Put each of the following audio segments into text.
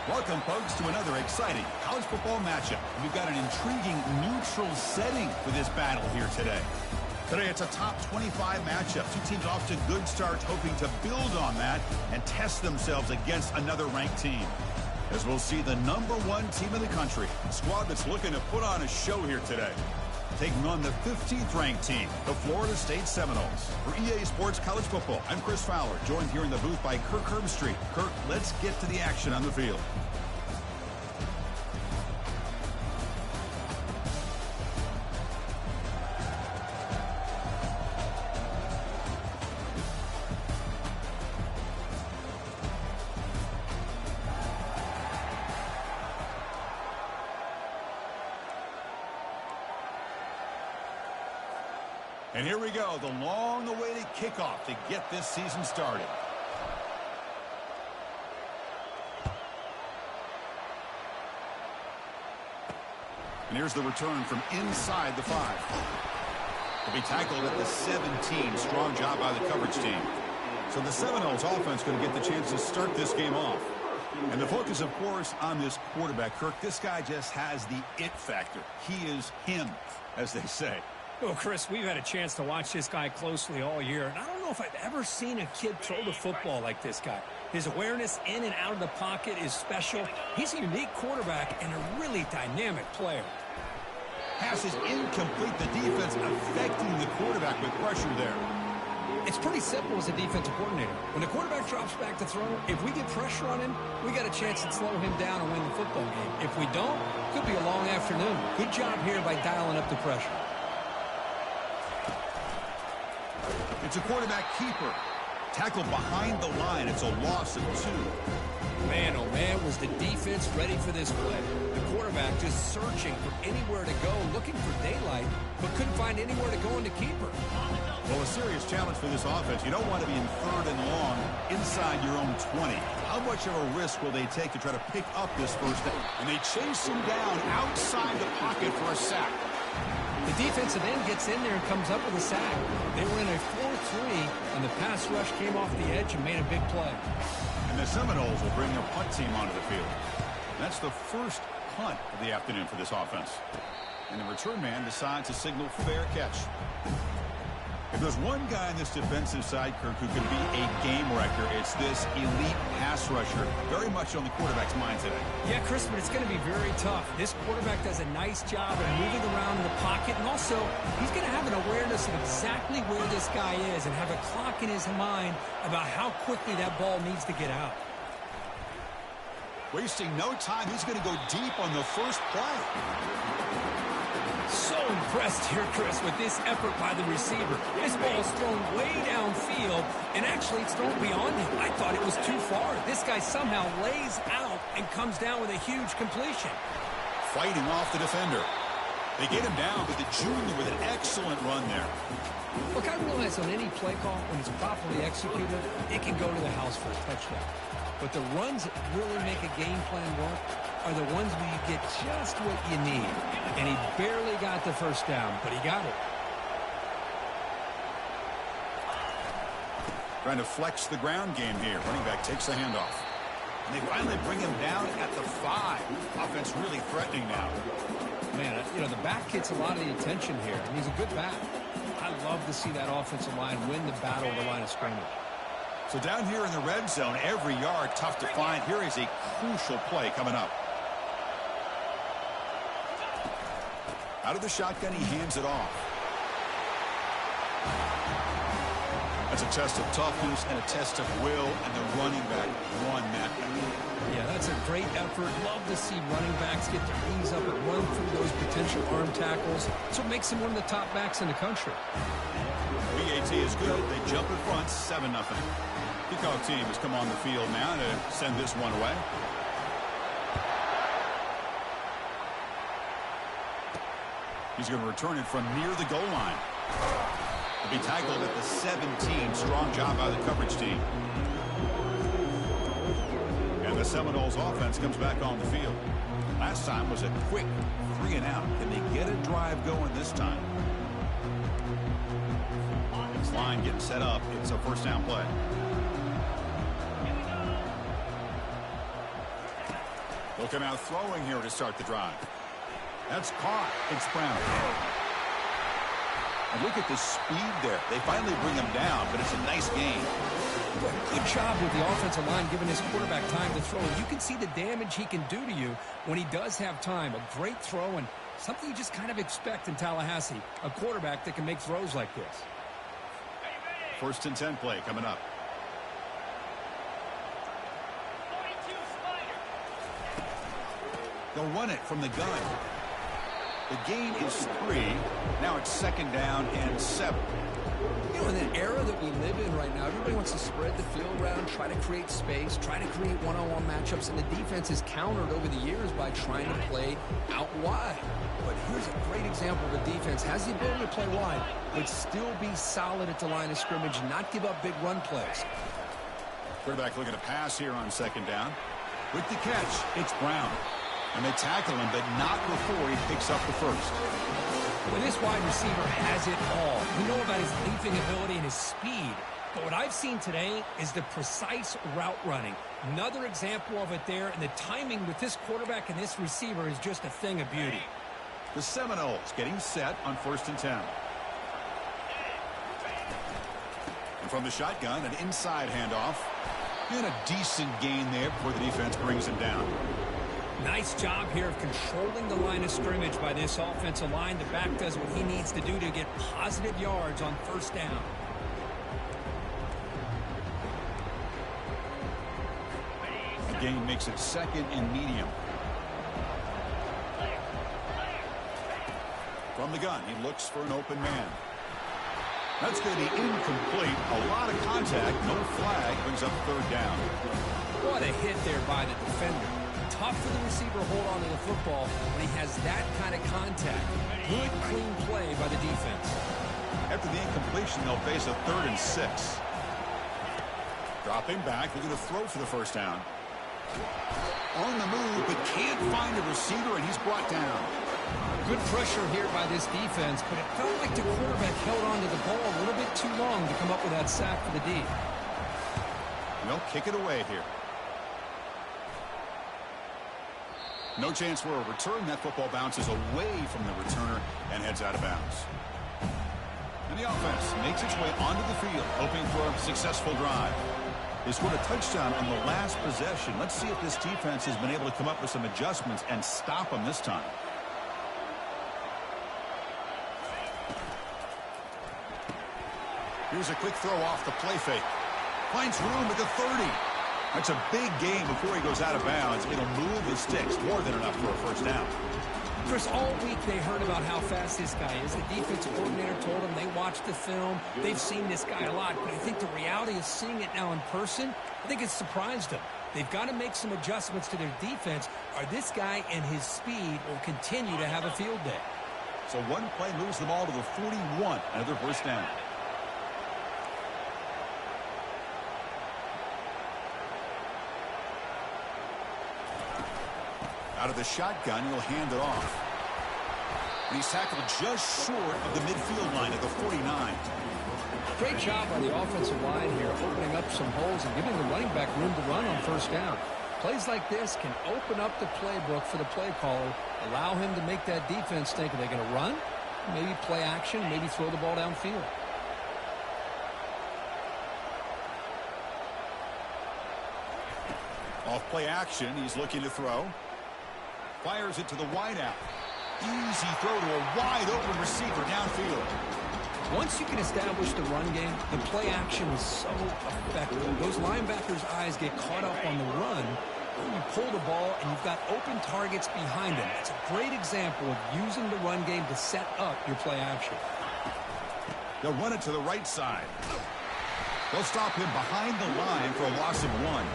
Welcome, folks, to another exciting college football matchup. We've got an intriguing neutral setting for this battle here today. Today, it's a top 25 matchup. Two teams off to good starts, hoping to build on that and test themselves against another ranked team. As we'll see the #1 team in the country, a squad that's looking to put on a show here today. Taking on the 15th ranked team, the Florida State Seminoles. For EA Sports College Football, I'm Chris Fowler, joined here in the booth by Kirk Herbstreit. Kirk, let's get to the action on the field. And here we go, the long-awaited kickoff to get this season started. And here's the return from inside the 5. He'll be tackled at the 17. Strong job by the coverage team. So the Seminoles offense going to get the chance to start this game off. And the focus, of course, on this quarterback, Kirk. This guy just has the it factor. He is him, as they say. Well, Chris, we've had a chance to watch this guy closely all year, and I don't know if I've ever seen a kid throw the football like this guy. His awareness in and out of the pocket is special. He's a unique quarterback and a really dynamic player. Pass is incomplete. The defense affecting the quarterback with pressure there. It's pretty simple as a defensive coordinator. When the quarterback drops back to throw, if we get pressure on him, we got a chance to slow him down and win the football game. If we don't, it could be a long afternoon. Good job here by dialing up the pressure. It's a quarterback keeper. Tackled behind the line. It's a loss of 2. Man, oh man, was the defense ready for this play. The quarterback just searching for anywhere to go, looking for daylight, but couldn't find anywhere to go in the keeper. Well, a serious challenge for this offense. You don't want to be in 3rd and long inside your own 20. How much of a risk will they take to try to pick up this first down? And they chase him down outside the pocket for a sack. The defensive end gets in there and comes up with a sack. They were in a 4-3, and the pass rush came off the edge and made a big play. And the Seminoles will bring their punt team onto the field. That's the first punt of the afternoon for this offense. And the return man decides to signal fair catch. If there's one guy on this defensive side, Kirk, who could be a game wrecker, it's this elite pass rusher. Very much on the quarterback's mind today. Yeah, Chris, but it's going to be very tough. This quarterback does a nice job of moving around in the pocket, and also he's going to have an awareness of exactly where this guy is and have a clock in his mind about how quickly that ball needs to get out. Wasting no time, he's going to go deep on the first play. So impressed here, Chris, with this effort by the receiver. This ball is thrown way downfield, and actually it's thrown beyond him. I thought it was too far. This guy somehow lays out and comes down with a huge completion. Fighting off the defender. They get him down, but the junior with an excellent run there. Look, I realize on any play call, when it's properly executed, it can go to the house for a touchdown. But the runs that really make a game plan work are the ones where you get just what you need. And he barely got the first down, but he got it. Trying to flex the ground game here. Running back takes the handoff. And they finally bring him down at the 5. Offense really threatening now. Man, you know, the back gets a lot of the attention here, and he's a good back. I love to see that offensive line win the battle of the line of scrimmage. So down here in the red zone, every yard tough to find. Here is a crucial play coming up. Out of the shotgun, he hands it off. That's a test of toughness and a test of will, and the running back won that. Yeah, that's a great effort. Love to see running backs get their knees up and run through those potential arm tackles. That's what makes him one of the top backs in the country. BAT is good. They jump in front, 7-0. Kickoff team has come on the field now to send this one away. He's going to return it from near the goal line. He'll be tackled at the 17. Strong job by the coverage team. And the Seminoles offense comes back on the field. Last time was a quick 3-and-out. Can they get a drive going this time? This line getting set up. It's a first down play. Looking out throwing here to start the drive. That's caught. It's Brown. And look at the speed there. They finally bring him down, but it's a nice game. Good job with the offensive line giving his quarterback time to throw. You can see the damage he can do to you when he does have time. A great throw and something you just kind of expect in Tallahassee. A quarterback that can make throws like this. 1st and 10 play coming up. They'll run it from the gun. The gain is 3. Now it's 2nd down and 7. You know, in the era that we live in right now, everybody wants to spread the field around, try to create space, try to create one-on-one matchups, and the defense is countered over the years by trying to play out wide. But here's a great example of a defense has the ability to play wide, but still be solid at the line of scrimmage and not give up big run plays. Quarterback looking to pass here on 2nd down. With the catch, it's Brown. And they tackle him, but not before he picks up the first. Well, this wide receiver has it all. We know about his leaping ability and his speed. But what I've seen today is the precise route running. Another example of it there, and the timing with this quarterback and this receiver is just a thing of beauty. The Seminoles getting set on 1st and 10. And from the shotgun, an inside handoff. And a decent gain there before the defense brings him down. Nice job here of controlling the line of scrimmage by this offensive line. The back does what he needs to do to get positive yards on 1st down. The gain makes it 2nd and medium. From the gun, he looks for an open man. That's going to be incomplete. A lot of contact. No flag. Brings up 3rd down. What a hit there by the defender. Tough for the receiver to hold on to the football when he has that kind of contact. Good, clean play by the defense. After the incompletion, they'll face a 3rd and 6. Dropping back. They're going to throw for the 1st down. On the move, but can't find a receiver, and he's brought down. Good pressure here by this defense, but it felt like the quarterback held on to the ball a little bit too long to come up with that sack for the D. They'll kick it away here. No chance for a return. That football bounces away from the returner and heads out of bounds. And the offense makes its way onto the field, hoping for a successful drive. They scored a touchdown on the last possession. Let's see if this defense has been able to come up with some adjustments and stop them this time. Here's a quick throw off the play fake. Finds room at the 30. That's a big gain before he goes out of bounds. It'll move the sticks, more than enough for a 1st down. Chris, all week they heard about how fast this guy is. The defensive coordinator told them they watched the film. They've seen this guy a lot, but I think the reality of seeing it now in person, I think it's surprised them. They've got to make some adjustments to their defense, or this guy and his speed will continue to have a field day. So one play moves the ball to the 41, another 1st down. Out of the shotgun, he'll hand it off. And he's tackled just short of the midfield line at the 49. Great job by the offensive line here, opening up some holes and giving the running back room to run on 1st down. Plays like this can open up the playbook for the play caller, allow him to make that defense think, are they going to run? Maybe play action, maybe throw the ball downfield. Off play action, he's looking to throw. Fires it to the wideout. Easy throw to a wide-open receiver downfield. Once you can establish the run game, the play action is so effective. Those linebackers' eyes get caught up on the run. You pull the ball, and you've got open targets behind them. It's a great example of using the run game to set up your play action. They'll run it to the right side. They'll stop him behind the line for a loss of 1.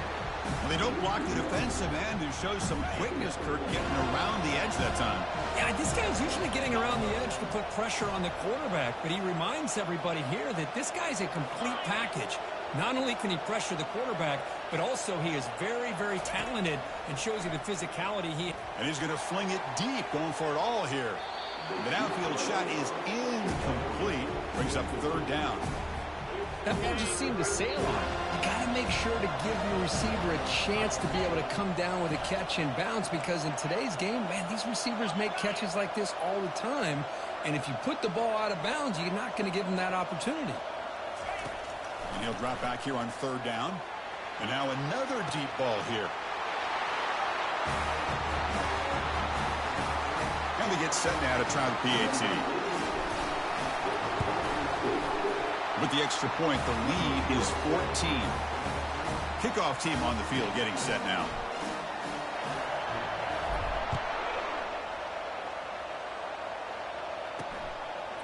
Well, they don't block the defensive end, who shows some quickness, Kurt, getting around the edge that time. Yeah, this guy's usually getting around the edge to put pressure on the quarterback, but he reminds everybody here that this guy's a complete package. Not only can he pressure the quarterback, but also he is very, very talented and shows you the physicality he... And he's going to fling it deep, going for it all here. The downfield shot is incomplete. Brings up 3rd down. That ball just seemed to sail on it. You got to make sure to give your receiver a chance to be able to come down with a catch and bounce, because in today's game, man, these receivers make catches like this all the time. And if you put the ball out of bounds, you're not going to give them that opportunity. And he'll drop back here on 3rd down. And now another deep ball here. And they get set now to try the PAT. With the extra point, the lead is 14. Kickoff team on the field getting set now.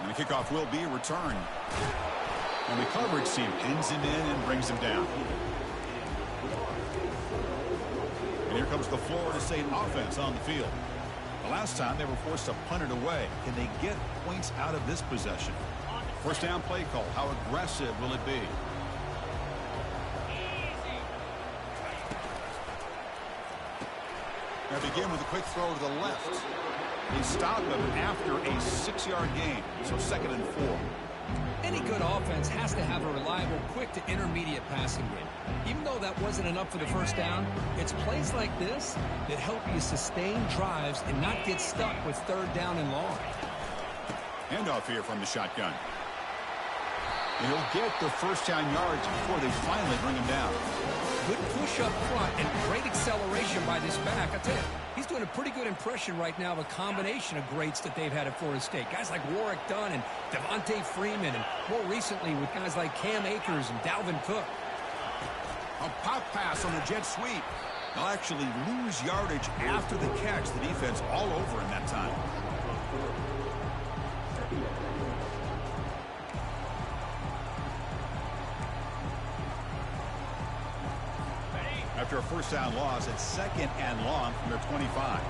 And the kickoff will be returned. And the coverage team pins him in and brings him down. And here comes the Florida State offense on the field. The last time they were forced to punt it away. Can they get points out of this possession? First down play call. How aggressive will it be? Now begin with a quick throw to the left. They stop him after a 6-yard gain. So 2nd and 4. Any good offense has to have a reliable, quick to intermediate passing game. Even though that wasn't enough for the first down, it's plays like this that help you sustain drives and not get stuck with 3rd down and long. Handoff here from the shotgun. And he'll get the first down yards before they finally bring him down. Good push up front and great acceleration by this back. I tell you, he's doing a pretty good impression right now of a combination of greats that they've had at Florida State. Guys like Warwick Dunn and Devontae Freeman, and more recently with guys like Cam Akers and Dalvin Cook. A pop pass on a jet sweep. They'll actually lose yardage after the catch. The defense all over in that time. After a first down loss, it's 2nd and long from their 25.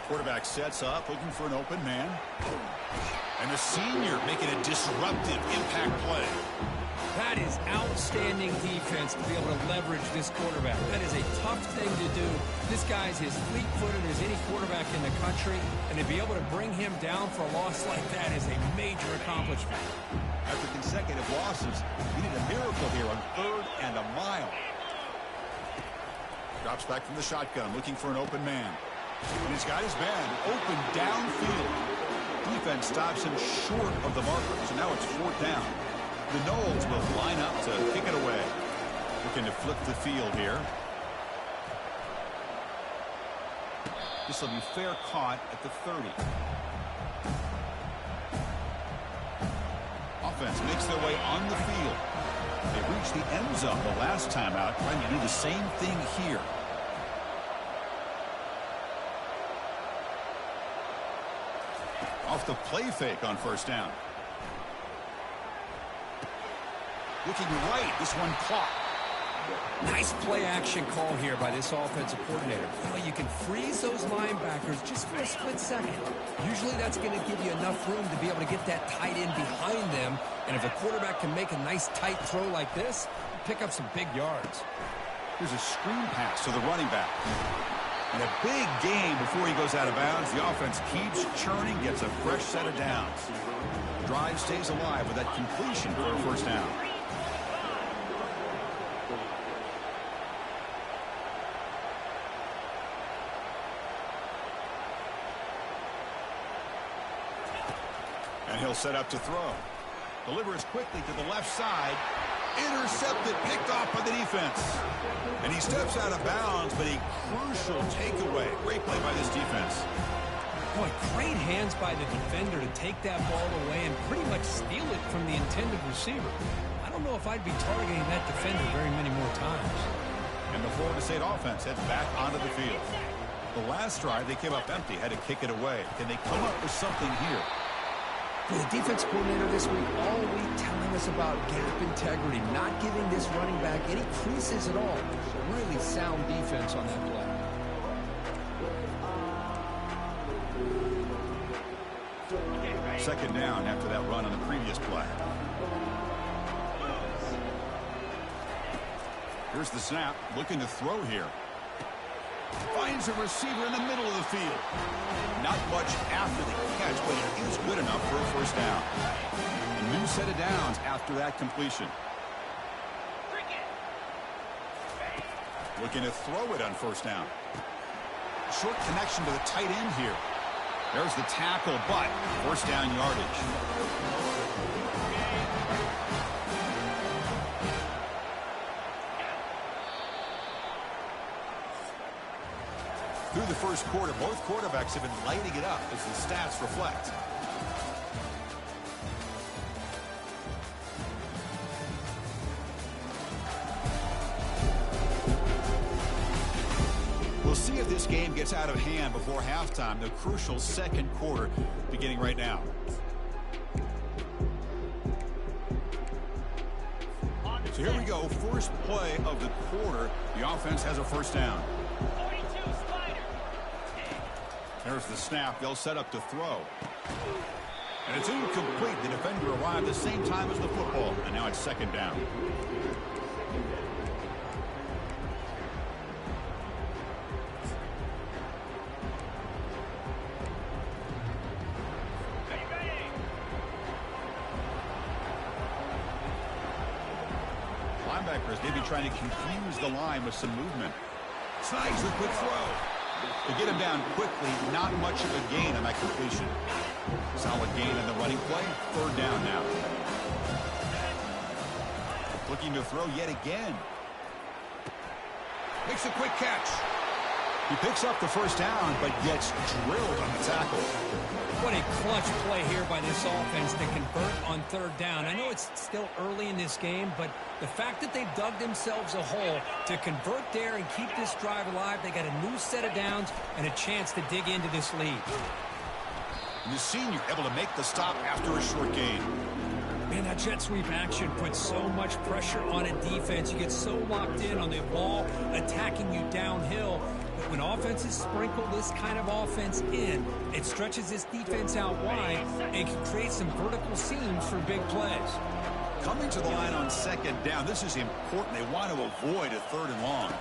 Quarterback sets up, looking for an open man. And the senior making a disruptive impact play. That is outstanding defense to be able to leverage this quarterback. That is a tough thing to do. This guy's as fleet-footed as any quarterback in the country, and to be able to bring him down for a loss like that is a major accomplishment. After consecutive losses, he needed a miracle here on 3rd and a mile. Drops back from the shotgun, looking for an open man. And he's got his man open downfield. Defense stops him short of the marker, so now it's 4th down. The Noles will line up to kick it away. Looking to flip the field here. This will be fair caught at the 30. Offense makes their way on the field. They reached the end zone the last time out, trying to do the same thing here. Off the play fake on first down. Looking right, this one caught. Nice play action call here by this offensive coordinator. Well, you can freeze those linebackers just for a split second. Usually that's going to give you enough room to be able to get that tight end behind them. And if a quarterback can make a nice tight throw like this, pick up some big yards. Here's a screen pass to the running back. And a big gain before he goes out of bounds. The offense keeps churning, gets a fresh set of downs. The drive stays alive with that completion for a first down. And he'll set up to throw. Delivers quickly to the left side. Intercepted, picked off by the defense. And he steps out of bounds, but a crucial takeaway. Great play by this defense. Boy, great hands by the defender to take that ball away and pretty much steal it from the intended receiver. I don't know if I'd be targeting that defender very many more times. And the Florida State offense heads back onto the field. The last drive, they came up empty, had to kick it away. Can they come up with something here? The defense coordinator this week all week telling us about gap integrity, not giving this running back any creases at all. Really sound defense on that play. Second down after that run on the previous play. Here's the snap, looking to throw here. Finds a receiver in the middle of the field. Not much after the catch, but it is good enough for a first down. A new set of downs after that completion. Looking to throw it on first down. Short connection to the tight end here. There's the tackle, but first down yardage. Through the first quarter, both quarterbacks have been lighting it up as the stats reflect. We'll see if this game gets out of hand before halftime, the crucial second quarter beginning right now. So here we go, first play of the quarter. The offense has a first down. There's the snap. They'll set up to throw. And it's incomplete. The defender arrived the same time as the football, and now it's second down. Linebackers maybe trying to confuse the line with some movement. Snags the quick throw. To get him down quickly, not much of a gain on that completion. Solid gain in the running play. Third down now. Looking to throw yet again. Makes a quick catch. He picks up the first down, but gets drilled on the tackle. What a clutch play here by this offense to convert on third down. I know it's still early in this game, but the fact that they've dug themselves a hole to convert there and keep this drive alive, they got a new set of downs and a chance to dig into this lead. And the senior able to make the stop after a short gain. Man, that jet sweep action puts so much pressure on a defense. You get so locked in on the ball attacking you downhill. But when offenses sprinkle this kind of offense in, it stretches this defense out wide and can create some vertical seams for big plays. Coming to the line on second down, this is important. They want to avoid a third and long.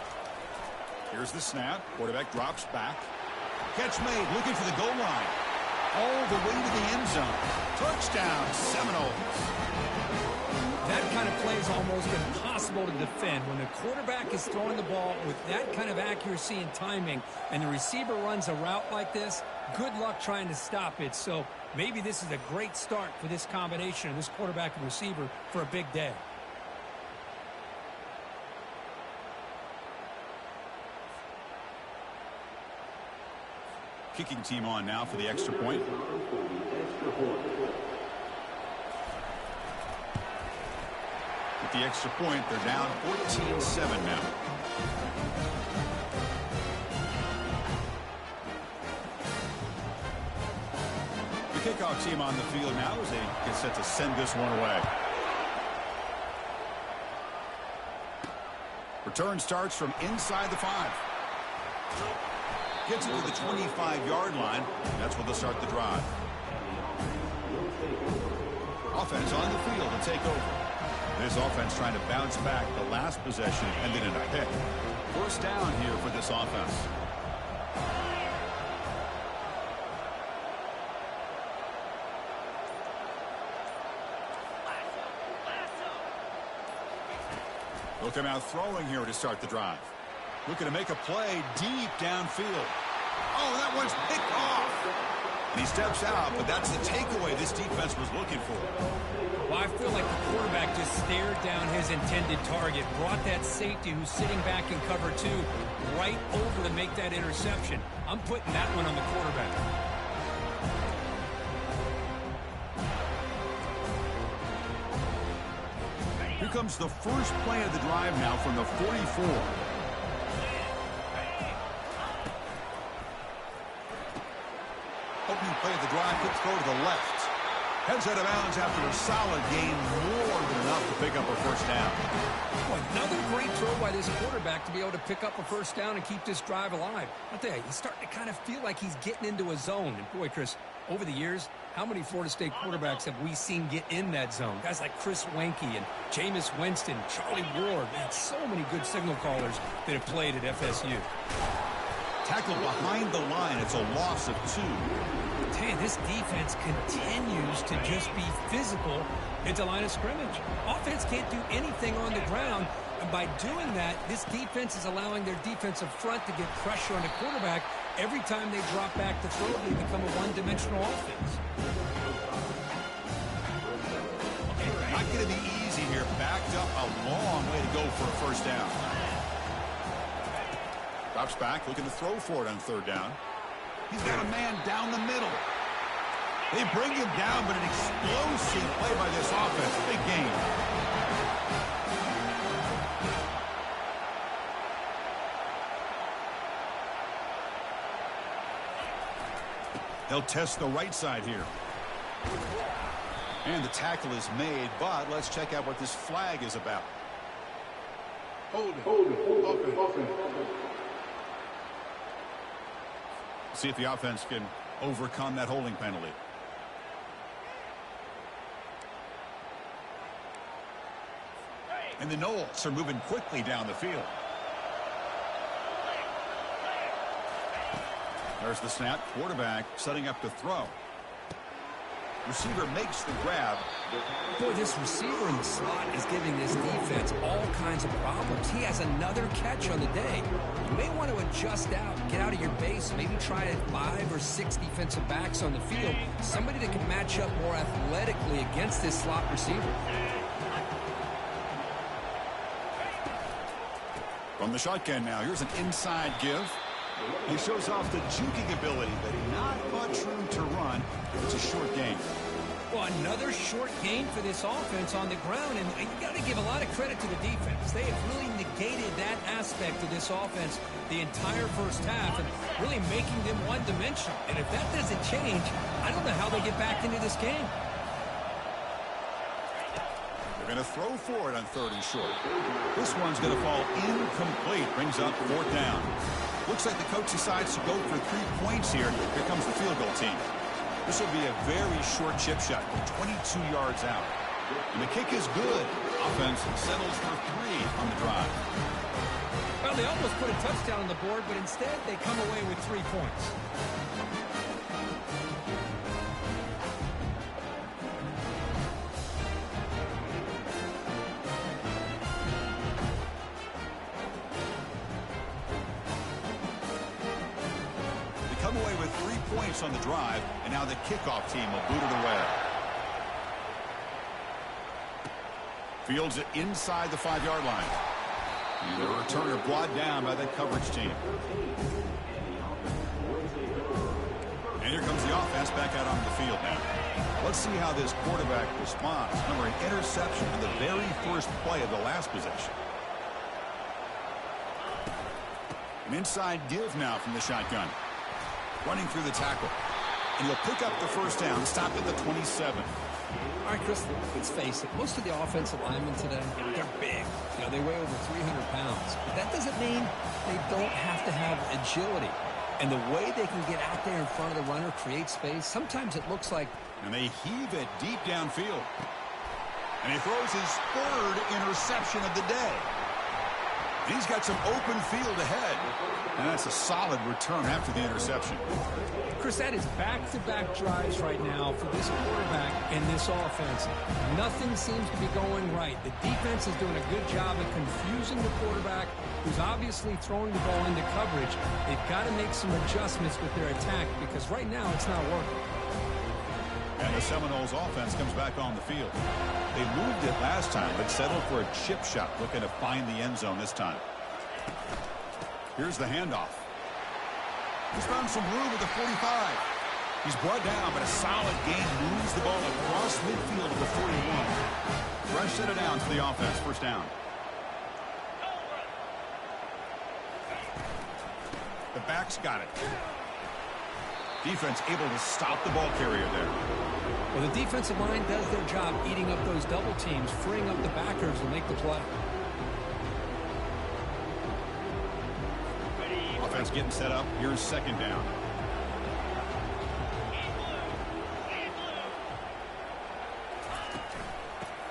Here's the snap. Quarterback drops back. Catch made, looking for the goal line. All the way to the end zone. Touchdown, Seminoles. That kind of play is almost impossible to defend. When the quarterback is throwing the ball with that kind of accuracy and timing, and the receiver runs a route like this, good luck trying to stop it. So maybe this is a great start for this combination of this quarterback and receiver for a big day. Kicking team on now for the extra point. With the extra point, they're down 14-7 now. The kickoff team on the field now as they get set to send this one away. Return starts from inside the 5. Gets it to the 25-yard line. That's where they'll start the drive. Offense on the field to take over. This offense trying to bounce back. The last possession ended in a pick. First down here for this offense. They'll come out throwing here to start the drive. Looking to make a play deep downfield. Oh, that one's picked off. And he steps out, but that's the takeaway this defense was looking for. Well, I feel like the quarterback just stared down his intended target, brought that safety who's sitting back in cover 2 right over to make that interception. I'm putting that one on the quarterback. Here comes the first play of the drive now from the 44. Opening play of the drive, quick throw to the left. Heads out of bounds after a solid gain, more than enough to pick up a first down. Well, another great throw by this quarterback to be able to pick up a first down and keep this drive alive. I'll tell you, he's starting to kind of feel like he's getting into a zone. And boy, Chris, over the years, how many Florida State quarterbacks have we seen get in that zone? Guys like Chris Wenke and Jameis Winston, Charlie Ward. Man, so many good signal callers that have played at FSU. Tackle behind the line. It's a loss of 2. Hey, this defense continues to just be physical at the line of scrimmage. Offense can't do anything on the ground, and by doing that, this defense is allowing their defensive front to get pressure on the quarterback. Every time they drop back to throw, they become a one-dimensional offense. Not going to be easy here. Backed up a long way to go for a first down. Drops back, looking to throw for it on third down. He's got a man down the middle. They bring him down, but an explosive play by this offense. Big game. They'll test the right side here. And the tackle is made, but let's check out what this flag is about. Hold it. See if the offense can overcome that holding penalty. And the Knowles are moving quickly down the field. There's the snap. Quarterback setting up to throw. Receiver makes the grab. Boy, this receiver in the slot is giving this defense all kinds of problems. He has another catch on the day. You may want to adjust out, get out of your base, maybe try 5 or 6 defensive backs on the field. Somebody that can match up more athletically against this slot receiver. From the shotgun now, here's an inside give. He shows off the juking ability, but not much room to run. It's a short gain. Well, another short gain for this offense on the ground, and you got to give a lot of credit to the defense. They have really negated that aspect of this offense the entire first half and really making them one-dimensional. And if that doesn't change, I don't know how they get back into this game. They're going to throw for it on third and short. This one's going to fall incomplete. Brings up fourth down. Looks like the coach decides to go for 3 points here. Here comes the field goal team. This will be a very short chip shot, 22 yards out. And the kick is good. Offense settles for 3 on the drive. Well, they almost put a touchdown on the board, but instead they come away with 3 points. Come away with 3 points on the drive, and now the kickoff team will boot it away. Fields it inside the 5-yard line. And the returner brought down by the coverage team. And here comes the offense back out on the field now. Let's see how this quarterback responds. Remember, an interception on the very first play of the last possession. An inside give now from the shotgun. Running through the tackle. And he'll pick up the first down, stop at the 27. All right, Chris, let's face it. Most of the offensive linemen today, they're big. You know, they weigh over 300 pounds. But that doesn't mean they don't have to have agility. And the way they can get out there in front of the runner, create space, sometimes it looks like... And they heave it deep downfield. And he throws his 3rd interception of the day. And he's got some open field ahead. And that's a solid return after the interception. Chris, that is back-to-back drives right now for this quarterback and this offense. Nothing seems to be going right. The defense is doing a good job of confusing the quarterback, who's obviously throwing the ball into coverage. They've got to make some adjustments with their attack because right now it's not working. And the Seminoles offense comes back on the field. They moved it last time, but settled for a chip shot, looking to find the end zone this time. Here's the handoff. He's found some room at the 45. He's brought down, but a solid gain moves the ball across midfield to the 41. Rush set it down to the offense. First down. The back's got it. Defense able to stop the ball carrier there. Well, the defensive line does their job eating up those double teams, freeing up the backers to make the play. Offense getting set up. Here's second down.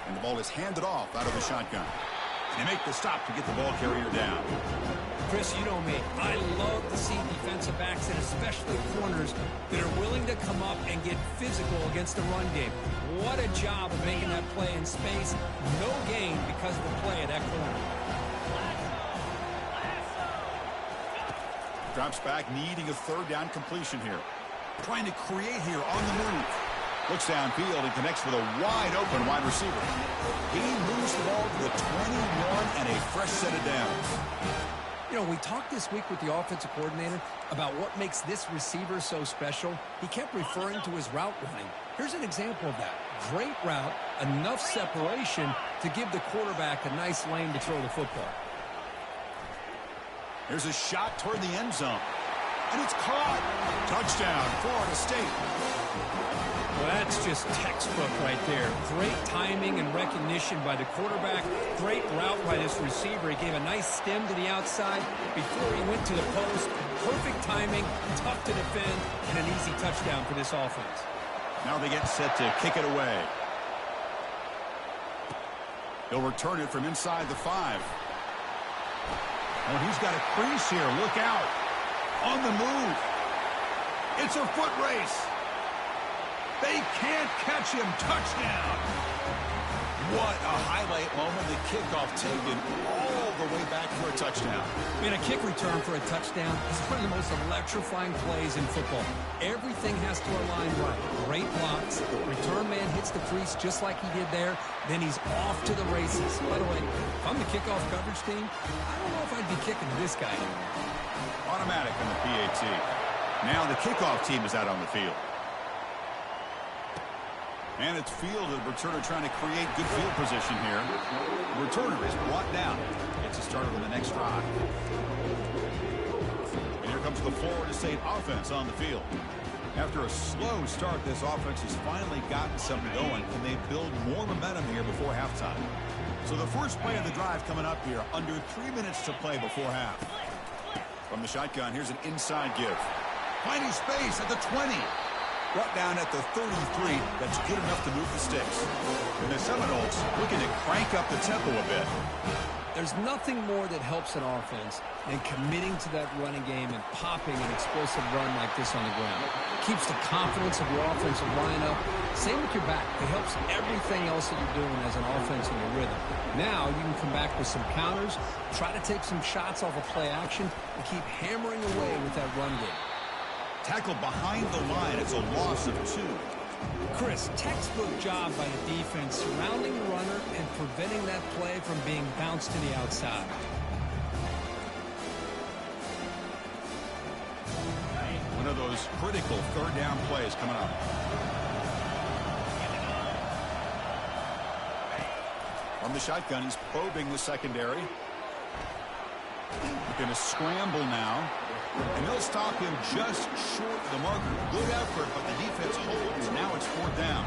And the ball is handed off out of the shotgun. They make the stop to get the ball carrier down. Chris, you know me. I love to see defensive backs and especially corners that are willing to come up and get physical against the run game. What a job of making that play in space. No gain because of the play of that corner. Drops back, needing a third down completion here. Trying to create here on the move. Looks downfield and connects with a wide-open wide receiver. He moves the ball to the 21 and a fresh set of downs. You know, we talked this week with the offensive coordinator about what makes this receiver so special. He kept referring to his route running. Here's an example of that. Great route, enough separation to give the quarterback a nice lane to throw the football. Here's a shot toward the end zone. And it's caught. Touchdown, Florida State. Well, that's just textbook right there. Great timing and recognition by the quarterback. Great route by this receiver. He gave a nice stem to the outside before he went to the post. Perfect timing, tough to defend, and an easy touchdown for this offense. Now they get set to kick it away. He'll return it from inside the 5. Oh, he's got a crease here. Look out. On the move. It's a foot race. They can't catch him. Touchdown. What a highlight moment. The kickoff taken all the way back for a touchdown. I mean, a kick return for a touchdown is one of the most electrifying plays in football. Everything has to align right. Great blocks. Return man hits the crease just like he did there. Then he's off to the races. By the way, if I'm the kickoff coverage team, I don't know if I'd be kicking to this guy anymore. Automatic in the PAT. Now the kickoff team is out on the field. And it's fielded. Returner trying to create good field position here. The returner is brought down. Gets a started on the next drive. And here comes the Florida State offense on the field. After a slow start, this offense has finally gotten something going. Can they build more momentum here before halftime? So the first play of the drive coming up here. Under 3 minutes to play before half. From the shotgun, here's an inside give. Finding space at the 20. Brought down at the 33. That's good enough to move the sticks. And the Seminoles looking to crank up the tempo a bit. There's nothing more that helps an offense than committing to that running game and popping an explosive run like this on the ground. It keeps the confidence of your offensive line up. Same with your back. It helps everything else that you're doing as an offense in your rhythm. Now you can come back with some counters, try to take some shots off of play action, and keep hammering away with that run game. Tackled behind the line. It's a loss of 2. Chris, textbook job by the defense surrounding the runner and preventing that play from being bounced to the outside. One of those critical third down plays coming up. From the shotgun, he's probing the secondary. Going to scramble now. And they'll stop him just short of the marker. Good effort, but the defense holds. Now it's 4th down.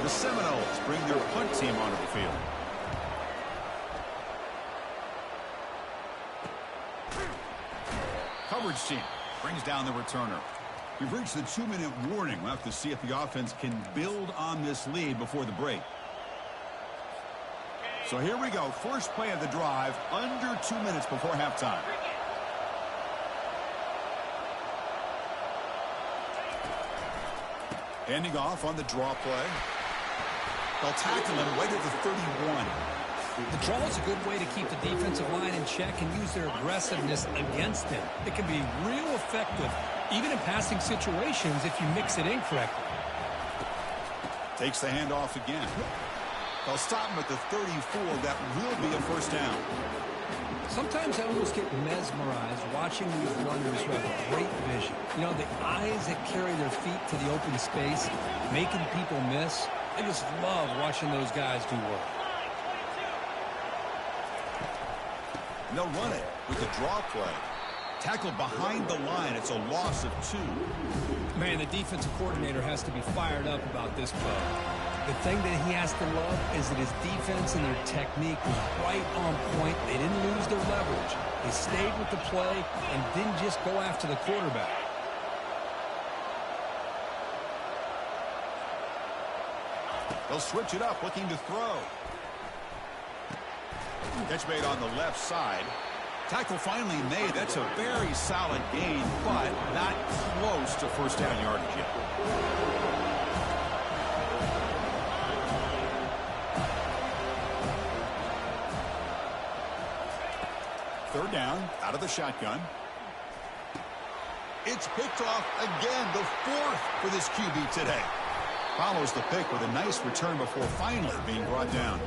The Seminoles bring their punt team onto the field. Coverage team brings down the returner. We've reached the 2-minute warning. We'll have to see if the offense can build on this lead before the break. So here we go. First play of the drive, under 2 minutes before halftime. Handing off on the draw play. They'll tackle him right at the 31. The draw is a good way to keep the defensive line in check and use their aggressiveness against them. It can be real effective, even in passing situations, if you mix it in correctly. Takes the handoff again. They'll stop him at the 34. That will be a first down. Sometimes I almost get mesmerized watching these runners who have great vision. You know, the eyes that carry their feet to the open space, making people miss. I just love watching those guys do work. And they'll run it with the draw play. Tackled behind the line. It's a loss of 2. Man, the defensive coordinator has to be fired up about this play. The thing that he has to love is that his defense and their technique was right on point. They didn't lose their leverage. They stayed with the play and didn't just go after the quarterback. They'll switch it up, looking to throw. Catch made on the left side. Tackle finally made. That's a very solid gain, but not close to first down yardage yet. Third down, out of the shotgun. It's picked off again, the fourth for this QB today. Follows the pick with a nice return before finally being brought down.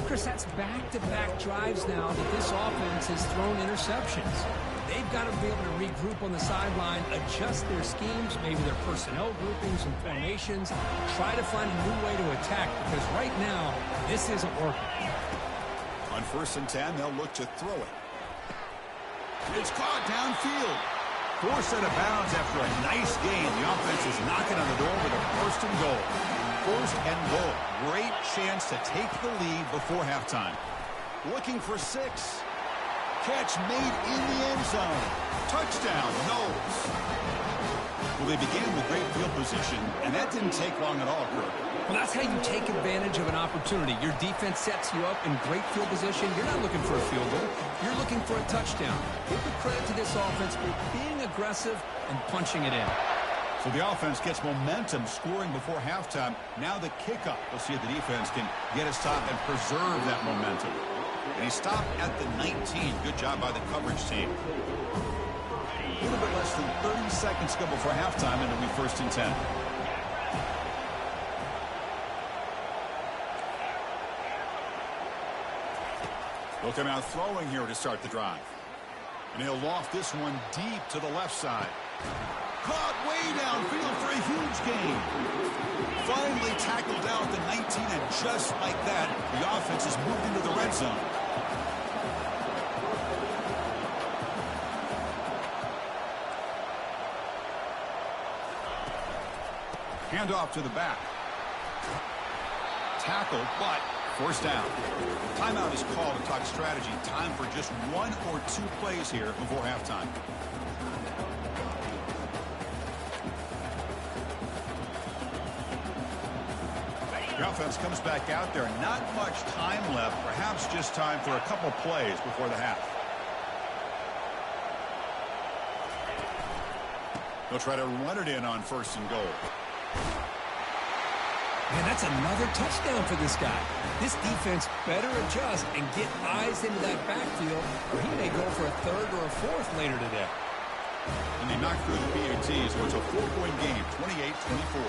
Chris, that's back-to-back drives now that this offense has thrown interceptions. They've got to be able to regroup on the sideline, adjust their schemes, maybe their personnel groupings and formations, try to find a new way to attack, because right now, this isn't working. On 1st and 10, they'll look to throw it. It's caught downfield. Forced out of bounds after a nice gain. The offense is knocking on the door with a 1st and goal. 1st and goal. Great chance to take the lead before halftime. Looking for 6. Catch made in the end zone. Touchdown, Knowles. Well, they began with great field position, and that didn't take long at all, Kirk. Well, that's how you take advantage of an opportunity. Your defense sets you up in great field position. You're not looking for a field goal. You're looking for a touchdown. Give the credit to this offense for being aggressive and punching it in. So the offense gets momentum scoring before halftime. Now the kickoff. We'll see if the defense can get a stop and preserve that momentum. And he stopped at the 19. Good job by the coverage team. A little bit less than 30 seconds to go before halftime, and it'll be 1st and 10. They'll come out throwing here to start the drive. And he'll loft this one deep to the left side. Caught way downfield for a huge gain. Finally tackled down at the 19, and just like that, the offense has moved into the red zone. Handoff to the back. Tackle, but first down. Timeout is called to talk strategy. Time for just 1 or 2 plays here before halftime. The offense comes back out there. Not much time left. Perhaps just time for a couple plays before the half. They'll try to run it in on 1st and goal. Man, that's another touchdown for this guy. This defense better adjust and get eyes into that backfield, or he may go for a 3rd or a 4th later today. And they knocked through the PAT, so it's a 4-point game, 28-24.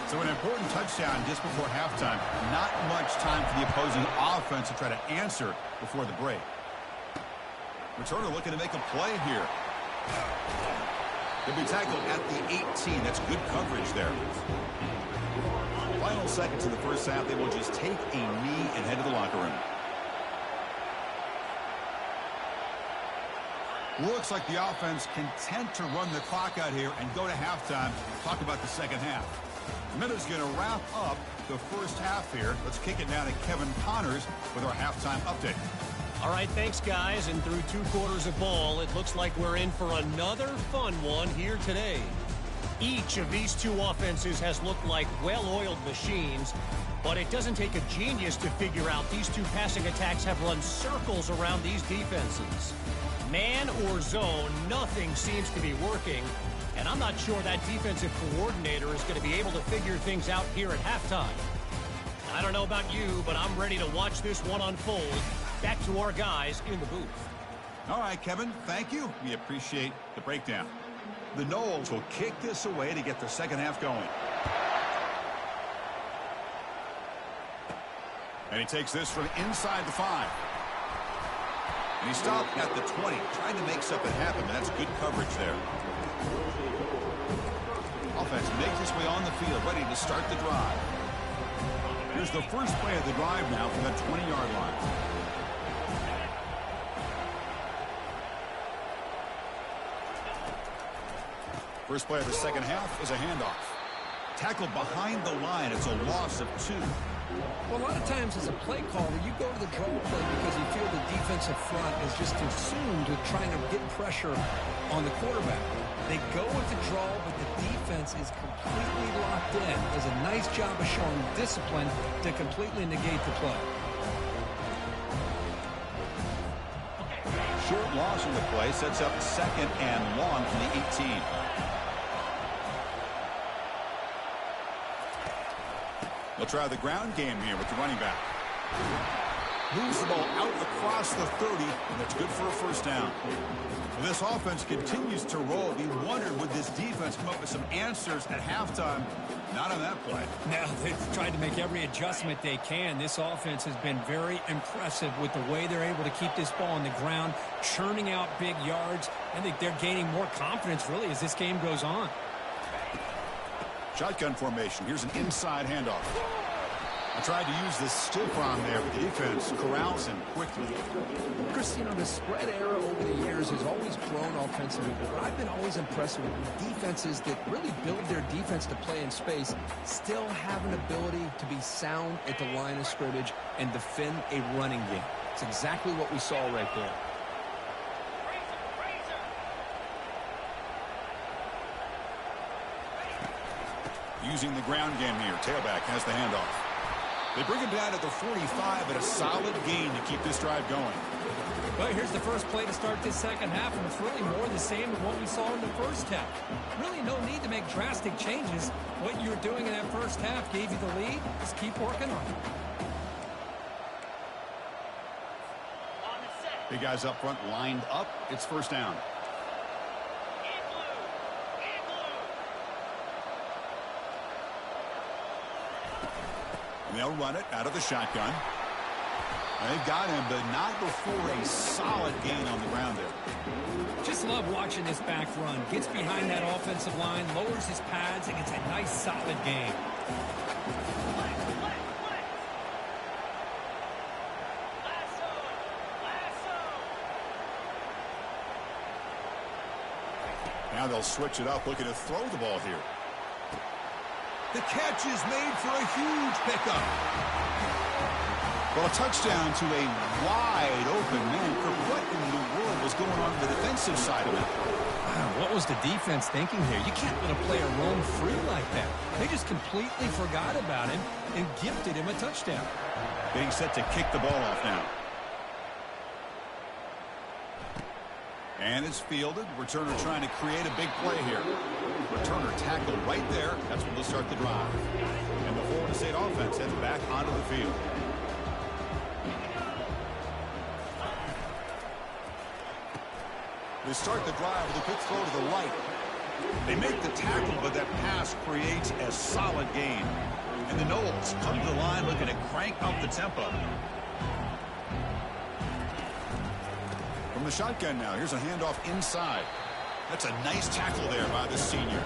So an important touchdown just before halftime. Not much time for the opposing offense to try to answer before the break. Returner looking to make a play here. They'll be tackled at the 18. That's good coverage there. Final seconds in the first half, they will just take a knee and head to the locker room. Looks like the offense content to run the clock out here and go to halftime. Talk about the second half. Minutes going to wrap up the first half here. Let's kick it down to Kevin Connors with our halftime update. All right, thanks, guys. And through 2 quarters of ball, it looks like we're in for another fun one here today. Each of these 2 offenses has looked like well-oiled machines, but it doesn't take a genius to figure out these 2 passing attacks have run circles around these defenses. Man or zone, nothing seems to be working, and I'm not sure that defensive coordinator is going to be able to figure things out here at halftime. I don't know about you, but I'm ready to watch this one unfold. Back to our guys in the booth. All right, Kevin, thank you. We appreciate the breakdown. The Knowles will kick this away to get the second half going. And he takes this from inside the 5. And he stopped at the 20, trying to make something happen, but that's good coverage there. Offense makes its way on the field, ready to start the drive. Here's the first play of the drive now from that 20-yard line. First play of the second half is a handoff. Tackled behind the line. It's a loss of 2. Well, a lot of times as a play caller, you go to the draw play because you feel the defensive front is just consumed with trying to get pressure on the quarterback. They go with the draw, but the defense is completely locked in. Does a nice job of showing discipline to completely negate the play. short loss in the play sets up 2nd and long from the 18. They'll try the ground game here with the running back. Moves the ball out across the 30, and that's good for a first down. Well, this offense continues to roll. We wondered, would this defense come up with some answers at halftime? Not on that play. Now, they've tried to make every adjustment they can. This offense has been very impressive with the way they're able to keep this ball on the ground, churning out big yards. I think they're gaining more confidence, really, as this game goes on. Shotgun formation. Here's an inside handoff. I tried to use the stiff arm there, but the defense corrals him quickly. Chris, you know, the spread era over the years has always grown offensively, but I've been always impressed with defenses that really build their defense to play in space, still have an ability to be sound at the line of scrimmage and defend a running game. It's exactly what we saw right there. Using the ground game here. Tailback has the handoff. They bring him down at the 45 at a solid gain to keep this drive going. Well, here's the first play to start this second half, and it's really more the same of what we saw in the first half. Really no need to make drastic changes. What you were doing in that first half gave you the lead. Just keep working on it. Big guys up front lined up. It's first down. And they'll run it out of the shotgun. They've got him, but not before a solid gain on the ground there. Just love watching this back run. Gets behind that offensive line, lowers his pads, and gets a nice solid gain. Now they'll switch it up, looking to throw the ball here. The catch is made for a huge pickup. Well, a touchdown to a wide open man. What in the world was going on the defensive side of it? Wow, what was the defense thinking here? You can't let a player roam free like that. They just completely forgot about him and gifted him a touchdown. Getting set to kick the ball off now. And it's fielded. Returner trying to create a big play here. Returner tackled right there. That's when they'll start the drive. And the Florida State offense heads back onto the field. They start the drive with a quick throw to the right. They make the tackle, but that pass creates a solid gain. And the Noles come to the line looking to crank up the tempo. From the shotgun now, here's a handoff inside. That's a nice tackle there by the senior.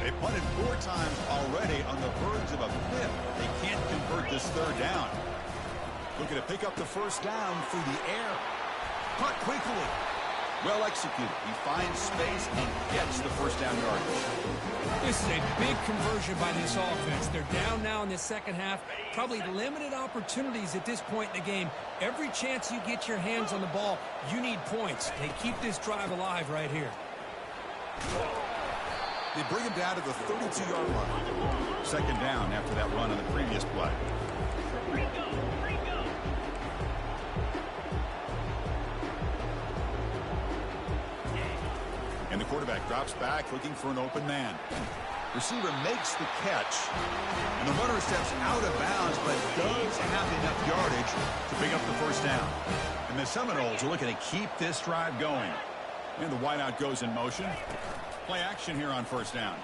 They punted 4 times already on the verge of a 5th. They can't convert this 3rd down. Looking to pick up the first down through the air. Caught quickly. Well executed. He finds space and gets the first down yardage. This is a big conversion by this offense. They're down now in the second half. Probably limited opportunities at this point in the game. Every chance you get your hands on the ball, you need points. They keep this drive alive right here. They bring him down to the 32-yard line. Second down after that run on the previous play. And the quarterback drops back looking for an open man. Receiver makes the catch. And the runner steps out of bounds, but does have enough yardage to pick up the first down. And the Seminoles are looking to keep this drive going. And the wideout goes in motion. Play action here on first down.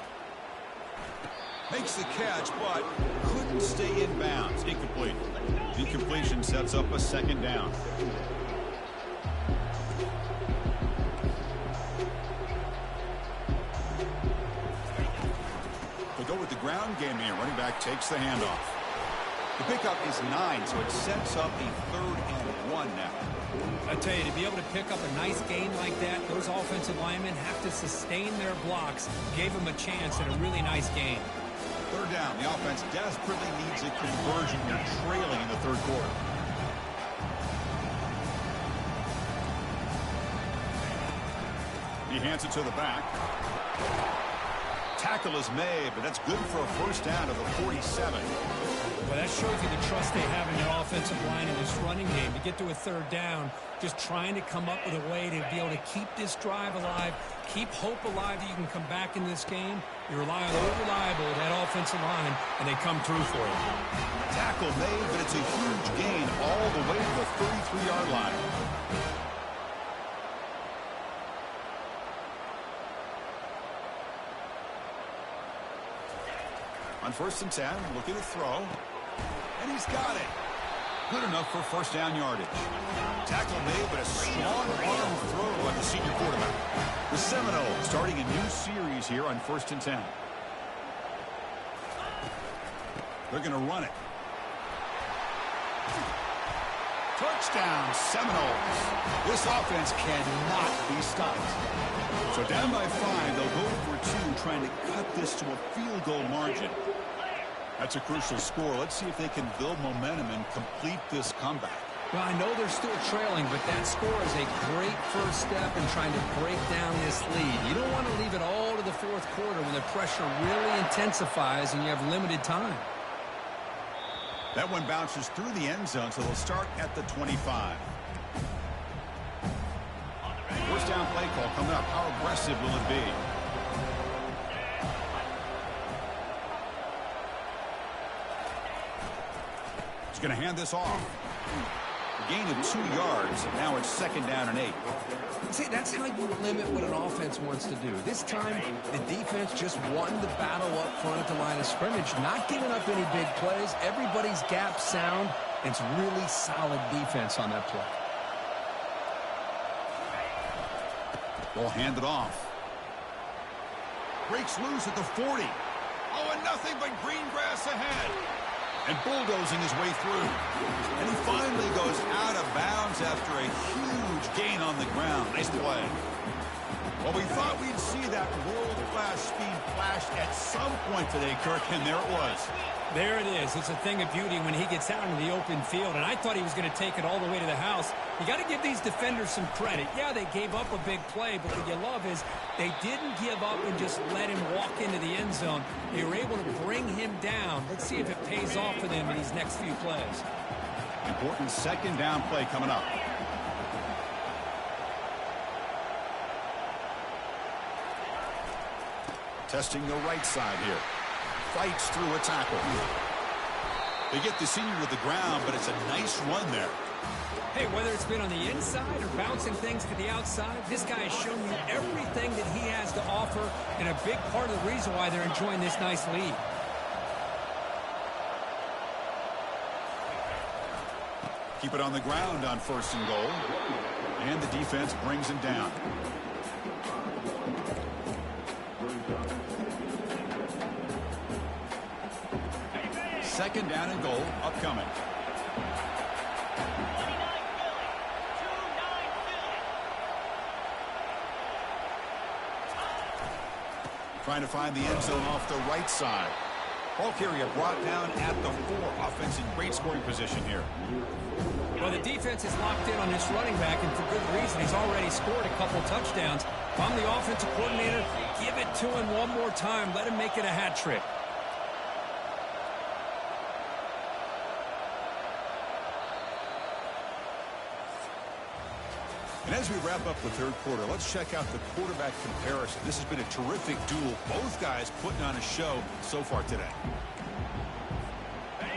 Makes the catch, but couldn't stay in bounds. Incomplete. The incompletion sets up a second down. Go with the ground game here. Running back takes the handoff. The pickup is 9, so it sets up a 3rd and 1 now. I tell you, to be able to pick up a nice gain like that, those offensive linemen have to sustain their blocks. Gave them a chance at a really nice gain. 3rd down. The offense desperately needs a conversion. They're trailing in the 3rd quarter. He hands it to the back. Tackle is made, but that's good for a first down to the 47. Well, that shows you the trust they have in their offensive line in this running game. To get to a third down, just trying to come up with a way to be able to keep this drive alive, keep hope alive that you can come back in this game. You rely on the reliable, that offensive line, and they come through for you. Tackle made, but it's a huge gain all the way to the 33-yard line. On 1st and 10, looking to throw. And he's got it. Good enough for first down yardage. Tackle made, but a strong arm throw by the senior quarterback. The Seminoles starting a new series here on 1st and 10. They're going to run it. Touchdown, Seminoles. This offense cannot be stopped. So down by 5, they'll go for 2, trying to cut this to a field goal margin. That's a crucial score. Let's see if they can build momentum and complete this comeback. Well, I know they're still trailing, but that score is a great first step in trying to break down this lead. You don't want to leave it all to the fourth quarter when the pressure really intensifies and you have limited time. That one bounces through the end zone, so they'll start at the 25. First down play call coming up. How aggressive will it be? He's going to hand this off. A gain of 2 yards. Now it's 2nd down and 8. See, that's how you limit what an offense wants to do. This time, the defense just won the battle up front at the line of scrimmage, not giving up any big plays. Everybody's gap sound, and it's really solid defense on that play. Ball handed off. Breaks loose at the 40. Oh, and nothing but green grass ahead. And bulldozing his way through. And he finally goes out of bounds after a huge gain on the ground. Nice play. Well, we thought we'd see that world-class speed flash at some point today, Kirk, and there it was. There it is. It's a thing of beauty when he gets out in the open field, and I thought he was going to take it all the way to the house. You got to give these defenders some credit. Yeah, they gave up a big play, but what you love is they didn't give up and just let him walk into the end zone. They were able to bring him down. Let's see if it pays off for them in these next few plays. Important 2nd down play coming up. Testing the right side here. Fights through a tackle. They get the senior to the ground, but it's a nice run there. Hey, whether it's been on the inside or bouncing things to the outside, this guy has shown you everything that he has to offer, and a big part of the reason why they're enjoying this nice lead. Keep it on the ground on 1st and goal. And the defense brings him down. Second down and goal upcoming. Trying to find the end zone off the right side. Ball carrier brought down at the 4. Offense in great scoring position here. Well, the defense is locked in on this running back, and for good reason. He's already scored a couple touchdowns. If I'm the offensive coordinator, give it to him one more time. Let him make it a hat trick. And as we wrap up the third quarter, let's check out the quarterback comparison. This has been a terrific duel. Both guys putting on a show so far today.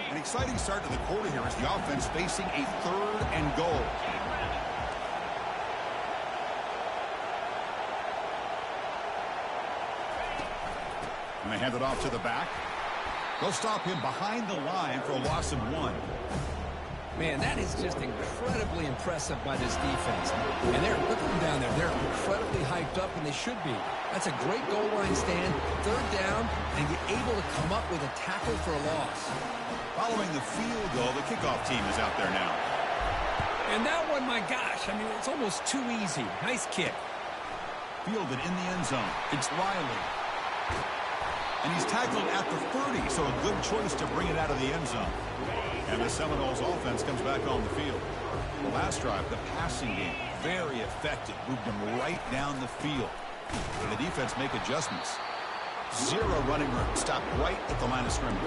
An exciting start to the quarter here as the offense facing a 3rd and goal. And they hand it off to the back. They'll stop him behind the line for a loss of 1. Man, that is just incredibly impressive by this defense. And look at them down there. They're incredibly hyped up, and they should be. That's a great goal line stand, 3rd down, and get able to come up with a tackle for a loss. Following the field goal, the kickoff team is out there now. And that one, my gosh, I mean, it's almost too easy. Nice kick. Fielded in the end zone. It's Riley. And he's tackled at the 30, so a good choice to bring it out of the end zone. And the Seminoles offense comes back on the field. The last drive, the passing game, very effective. Moved them right down the field. And the defense make adjustments. Zero running room. Stop right at the line of scrimmage.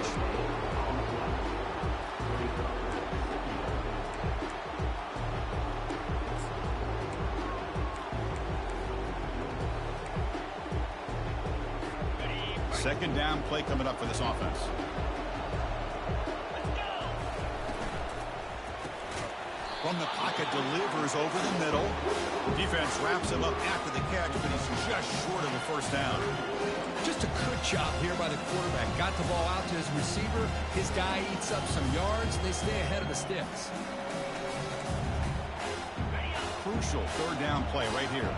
Second down play coming up for this offense. From the pocket, delivers over the middle. Defense wraps him up after the catch, but he's just short of the first down. Just a good job here by the quarterback. Got the ball out to his receiver. His guy eats up some yards. They stay ahead of the sticks. Crucial third down play right here.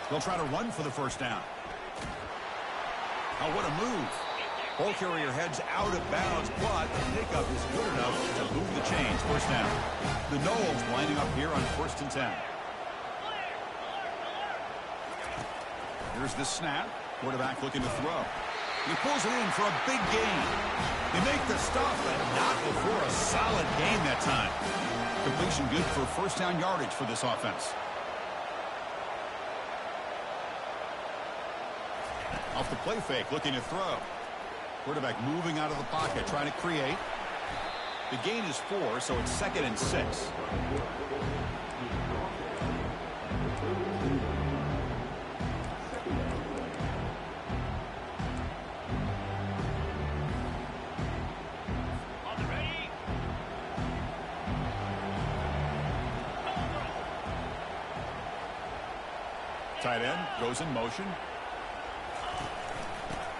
They'll try to run for the first down. Oh, what a move. Ball carrier heads out of bounds, but the pickup is good enough to move the chains. First down. The Knowles lining up here on 1st and 10. Here's the snap. Quarterback looking to throw. He pulls it in for a big gain. They make the stop, but not before a solid gain that time. Completion good for first down yardage for this offense. Off the play fake, looking to throw. Quarterback moving out of the pocket, trying to create. The gain is 4, so it's 2nd and 6. Tight end goes in motion.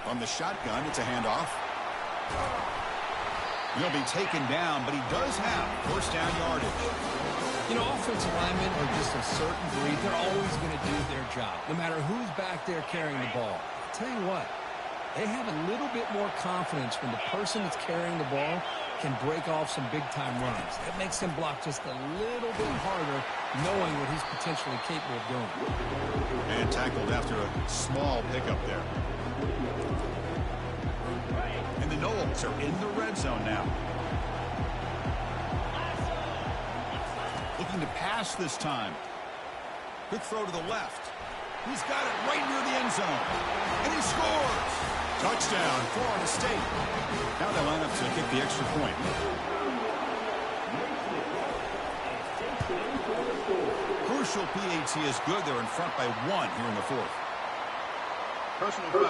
From the shotgun, it's a handoff. He'll be taken down, but he does have first down yardage. You know, offensive linemen are just a certain breed. They're always going to do their job, no matter who's back there carrying the ball. I'll tell you what, they have a little bit more confidence when the person that's carrying the ball can break off some big-time runs. That makes him block just a little bit harder, knowing what he's potentially capable of doing. And tackled after a small pickup there. And the Knowles are in the red zone now. Looking to pass this time. Quick throw to the left. He's got it right near the end zone. And he scores! Touchdown, Florida State. Now they line up to kick the extra point. Crucial PAT is good. They're in front by 1 here in the 4th. Personal foul.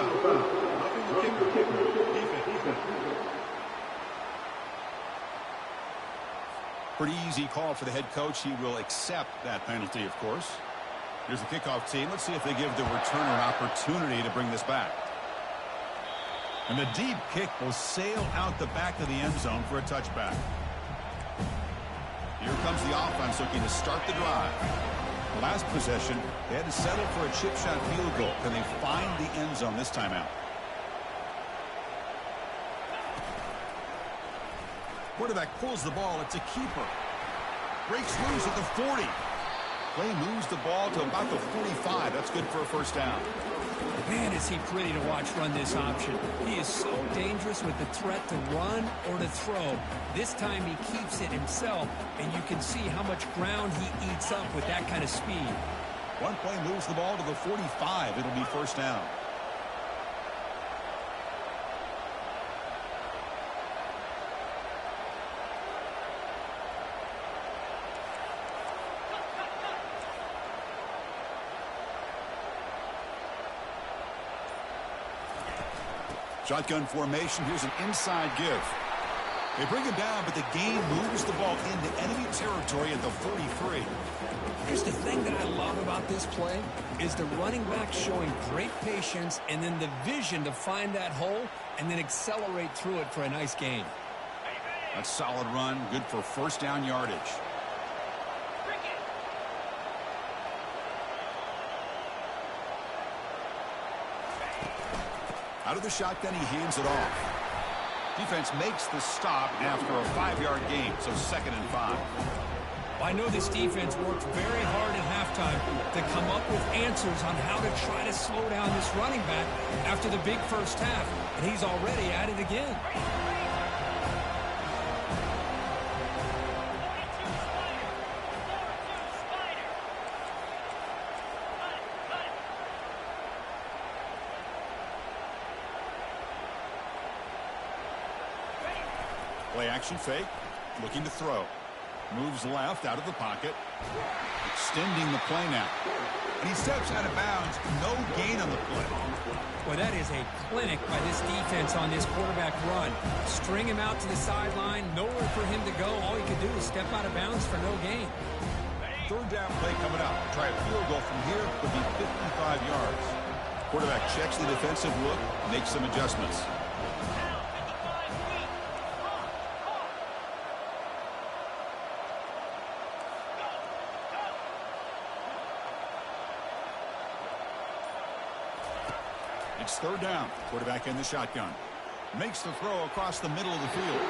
Roughing the kicker. Defense. Pretty easy call for the head coach. He will accept that penalty, of course. Here's the kickoff team. Let's see if they give the returner an opportunity to bring this back. And the deep kick will sail out the back of the end zone for a touchback. Here comes the offense looking to start the drive. Last possession, they had to settle for a chip shot field goal. Can they find the end zone this time out? Quarterback pulls the ball. It's a keeper. Breaks loose at the 40. Play moves the ball to about the 45. That's good for a first down. Man, is he pretty to watch run this option. He is so dangerous with the threat to run or to throw. This time he keeps it himself, and you can see how much ground he eats up with that kind of speed. One play moves the ball to the 45. It'll be first down. Shotgun formation. Here's an inside give. They bring him down, but the gain moves the ball into enemy territory at the 43. Here's the thing that I love about this play is the running back showing great patience and then the vision to find that hole and then accelerate through it for a nice gain. That's solid run. Good for first down yardage. Out of the shotgun, he hands it off. Defense makes the stop after a 5-yard gain, so 2nd and 5. I know this defense worked very hard at halftime to come up with answers on how to try to slow down this running back after the big first half, and he's already at it again. Play action fake. Looking to throw. Moves left out of the pocket. Extending the play now. And he steps out of bounds. No gain on the play. Well, that is a clinic by this defense on this quarterback run. String him out to the sideline. Nowhere for him to go. All he could do is step out of bounds for no gain. Third down play coming up. Try a field goal from here. Could be 55 yards. Quarterback checks the defensive look. Makes some adjustments. It's third down. Quarterback in the shotgun. Makes the throw across the middle of the field.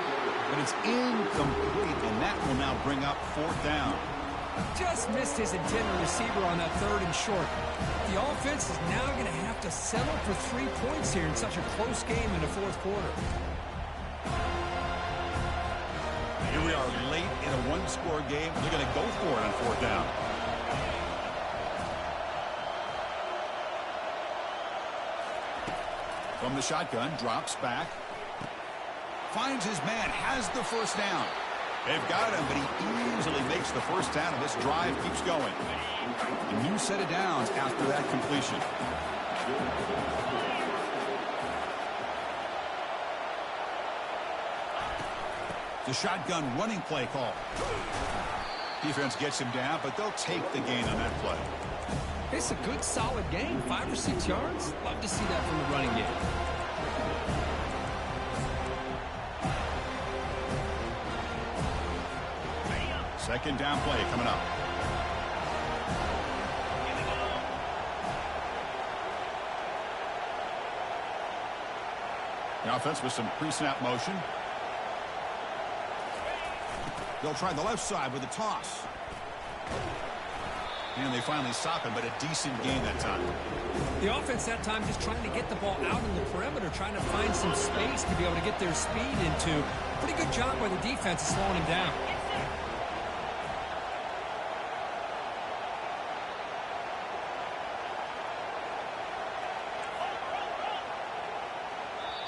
But it's incomplete, and that will now bring up fourth down. Just missed his intended receiver on that third and short. The offense is now going to have to settle for 3 points here in such a close game in the fourth quarter. Here we are late in a one-score game. They're going to go for it on fourth down. From the shotgun, drops back. Finds his man, has the first down. They've got him, but he easily makes the first down, and this drive keeps going. A new set of downs after that completion. The shotgun running play call. Defense gets him down, but they'll take the gain on that play. It's a good, solid game. 5 or 6 yards. Love to see that from the running game. Second down play coming up. The offense with some pre-snap motion. They'll try the left side with a toss. And they finally stop him, but a decent gain that time. The offense that time just trying to get the ball out in the perimeter, trying to find some space to be able to get their speed into. Pretty good job by the defense of slowing him down.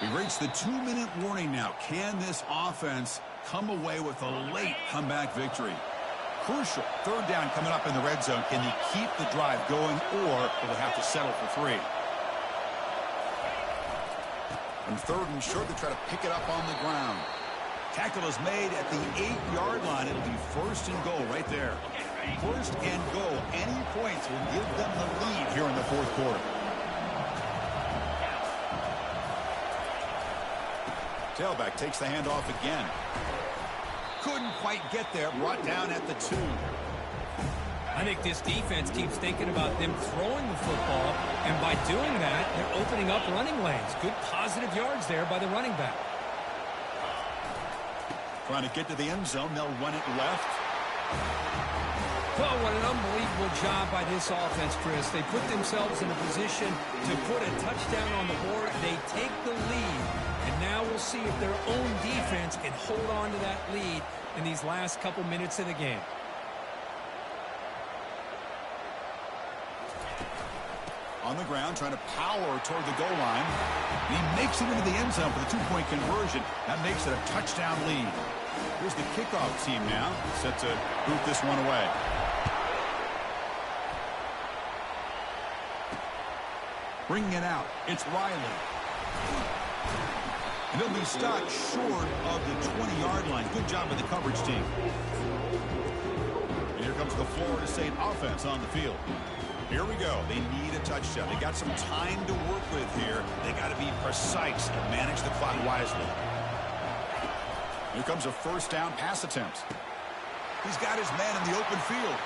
We reached the 2-minute warning now. Can this offense come away with a late comeback victory? Crucial. Third down coming up in the red zone. Can they keep the drive going, or will they have to settle for 3? And third and short, they try to pick it up on the ground. Tackle is made at the 8-yard line. It'll be first and goal right there. First and goal. Any points will give them the lead here in the fourth quarter. Tailback takes the handoff again. Couldn't quite get there. Brought down at the 2. I think this defense keeps thinking about them throwing the football, and by doing that, they're opening up running lanes. Good positive yards there by the running back. Trying to get to the end zone. They'll run it left. Oh, what an unbelievable job by this offense, Chris. They put themselves in a position to put a touchdown on the board. They take the lead. And now we'll see if their own defense can hold on to that lead in these last couple minutes of the game. On the ground, trying to power toward the goal line. And he makes it into the end zone for the 2-point conversion. That makes it a touchdown lead. Here's the kickoff team now, set to boot this one away. Bringing it out, it's Riley. And he'll be stopped short of the 20-yard line. Good job by the coverage team. And here comes the Florida State offense on the field. Here we go. They need a touchdown. They got some time to work with here. They got to be precise and manage the clock wisely. Here comes a first down pass attempt. He's got his man in the open field.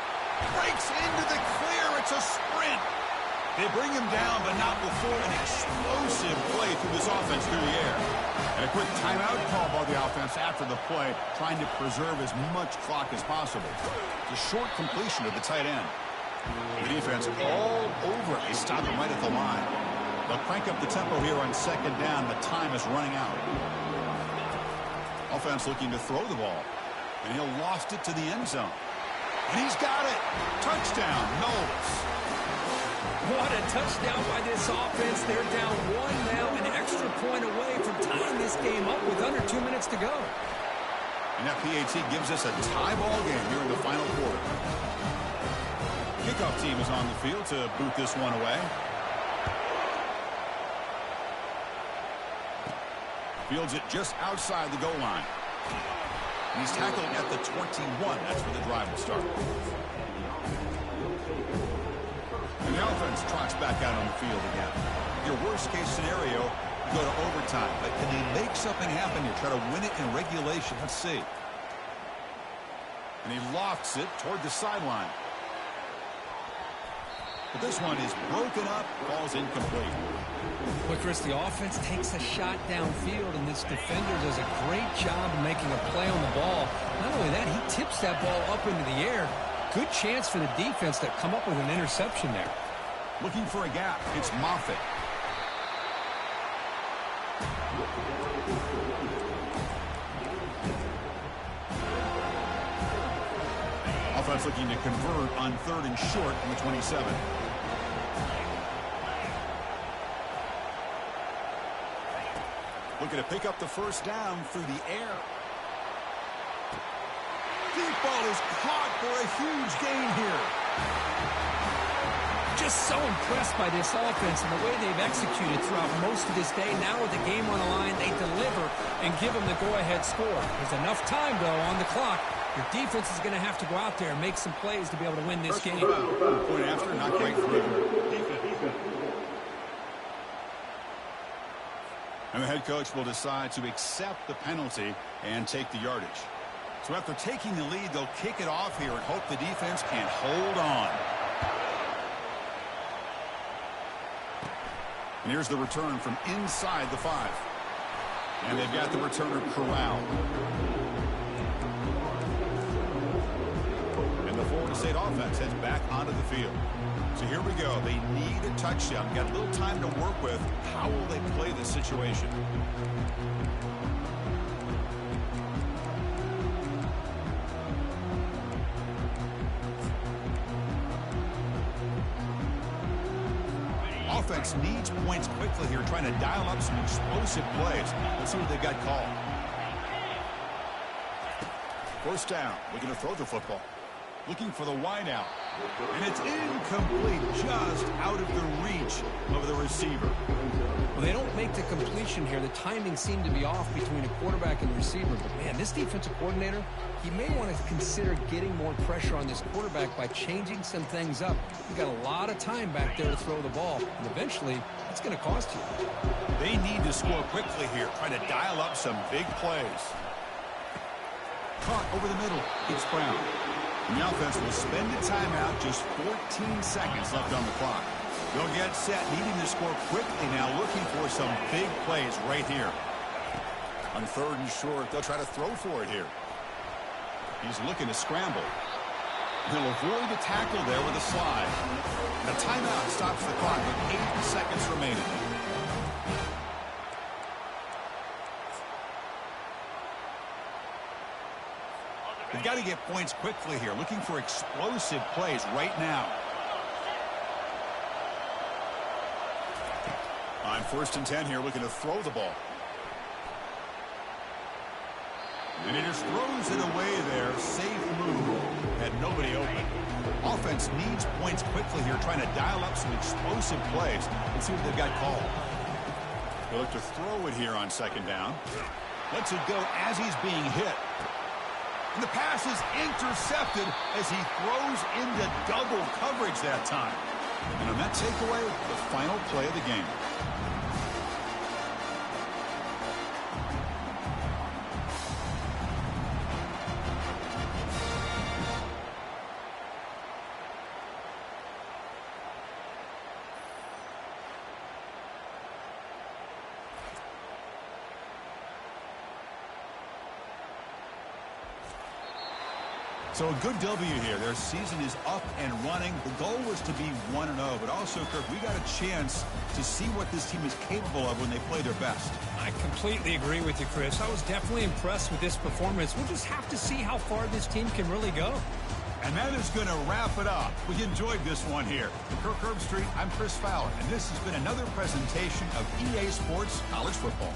Breaks into the clear. It's a sprint. They bring him down, but not before an explosive play through this offense through the air. And a quick timeout call by the offense after the play, trying to preserve as much clock as possible. It's a short completion to the tight end. The defense all over it. They stop him right at the line. They'll crank up the tempo here on second down. The time is running out. Offense looking to throw the ball. And he'll loft it to the end zone. And he's got it. Touchdown, Knowles. What a touchdown by this offense. They're down 1 now, an extra point away from tying this game up with under 2 minutes to go. And that PAT gives us a tie ball game here in the final quarter. Kickoff team is on the field to boot this one away. Fields it just outside the goal line. And he's tackled at the 21. That's where the drive will start. And the offense trots back out on the field again. Your worst-case scenario, you go to overtime. But can they make something happen here? Try to win it in regulation. Let's see. And he lofts it toward the sideline. But this one is broken up, falls incomplete. Well, Chris, the offense takes a shot downfield, and this defender does a great job of making a play on the ball. Not only that, he tips that ball up into the air. Good chance for the defense to come up with an interception there. Looking for a gap. It's Moffitt. Offense looking to convert on 3rd and short from the 27. Looking to pick up the first down through the air. Deep ball is caught for a huge gain here. Just so impressed by this offense and the way they've executed throughout most of this day. Now with the game on the line, they deliver and give them the go-ahead score. There's enough time, though, on the clock. Your defense is going to have to go out there and make some plays to be able to win this game. Point after, not quite through. And the head coach will decide to accept the penalty and take the yardage. So after taking the lead, they'll kick it off here and hope the defense can hold on. And here's the return from inside the 5. And they've got the returner corralled. And the Florida State offense heads back onto the field. So here we go. They need a touchdown. Got a little time to work with. How will they play this situation? Offense needs points quickly here, trying to dial up some explosive plays. Let's see what they've got called. First down, looking to throw the football. Looking for the wideout. And it's incomplete, just out of the reach of the receiver. Well, they don't make the completion here. The timing seemed to be off between a quarterback and the receiver. But, man, this defensive coordinator, he may want to consider getting more pressure on this quarterback by changing some things up. You've got a lot of time back there to throw the ball. And eventually, it's going to cost you. They need to score quickly here, trying to dial up some big plays. Caught over the middle. It's Brown. And the offense will spend a timeout, just 14 seconds left on the clock. They'll get set, needing to score quickly now, looking for some big plays right here. On 3rd and short, they'll try to throw for it here. He's looking to scramble. He'll avoid the tackle there with a slide. The timeout stops the clock with 8 seconds remaining. They've got to get points quickly here, looking for explosive plays right now. On 1st and 10 here, looking to throw the ball. And he just throws it away there. Safe move. Had nobody open. Offense needs points quickly here, trying to dial up some explosive plays. Let's see what they've got called. They'll look to throw it here on 2nd down. Lets it go as he's being hit. And the pass is intercepted as he throws into double coverage that time. And on that takeaway, the final play of the game. So a good W here. Their season is up and running. The goal was to be 1-0, but also, Kirk, we got a chance to see what this team is capable of when they play their best. I completely agree with you, Chris. I was definitely impressed with this performance. We'll just have to see how far this team can really go. And that is going to wrap it up. We enjoyed this one here. For Kirk Herbstreit, I'm Chris Fowler, and this has been another presentation of EA Sports College Football.